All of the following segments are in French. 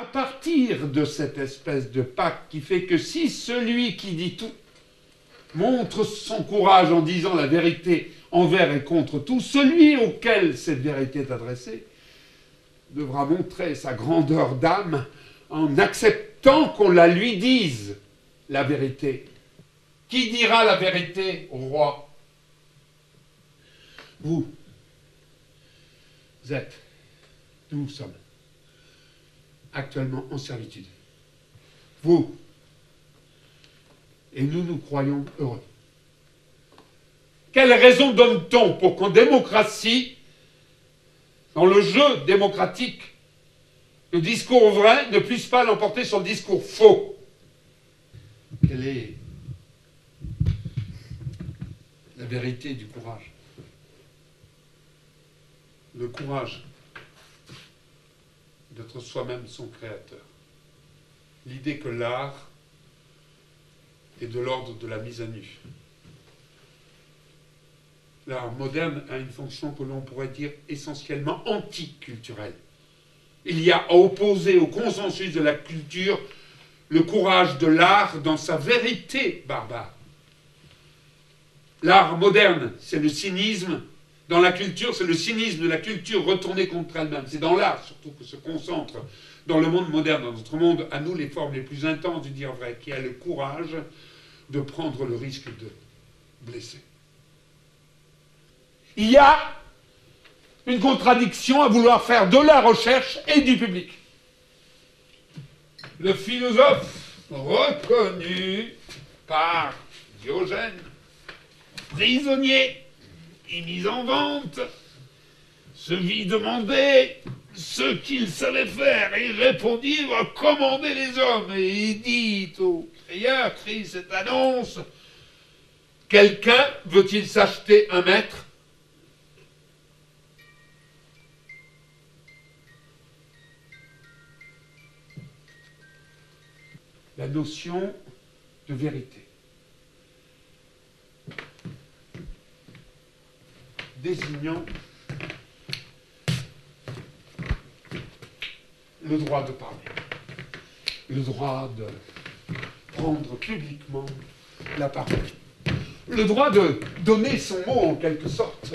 À partir de cette espèce de pacte qui fait que si celui qui dit tout montre son courage en disant la vérité envers et contre tout, celui auquel cette vérité est adressée devra montrer sa grandeur d'âme en acceptant qu'on la lui dise, la vérité. Qui dira la vérité au roi? Vous êtes, nous sommes actuellement en servitude. Vous et nous croyons heureux. Quelle raison donne-t-on pour qu'en démocratie, dans le jeu démocratique, le discours vrai ne puisse pas l'emporter sur le discours faux? Quelle est la vérité du courage? Le courage d'être soi-même son créateur. L'idée que l'art est de l'ordre de la mise à nu. L'art moderne a une fonction que l'on pourrait dire essentiellement anticulturelle. Il y a à opposer au consensus de la culture le courage de l'art dans sa vérité barbare. L'art moderne, c'est le cynisme. Dans la culture, c'est le cynisme de la culture retournée contre elle-même. C'est dans l'art, surtout, que se concentre, dans le monde moderne, dans notre monde, à nous, les formes les plus intenses du dire vrai, qui a le courage de prendre le risque de blesser. Il y a une contradiction à vouloir faire de la recherche et du public. Le philosophe reconnu par Diogène, prisonnier et mis en vente, se vit demander ce qu'il savait faire et répondit « commander les hommes ». Et il dit au crieur, crie cette annonce « Quelqu'un veut-il s'acheter un maître ?» La notion de vérité désignant le droit de parler, le droit de prendre publiquement la parole, le droit de donner son mot en quelque sorte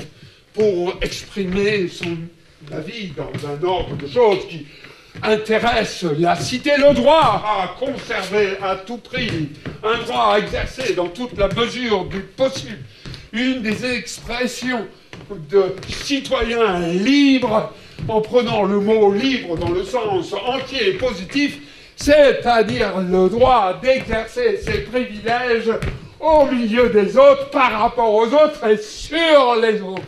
pour exprimer son avis dans un ordre de choses qui intéresse la cité, le droit à conserver à tout prix, un droit à exercer dans toute la mesure du possible une des expressions de citoyens libres, en prenant le mot libre dans le sens entier et positif, c'est-à-dire le droit d'exercer ses privilèges au milieu des autres, par rapport aux autres et sur les autres.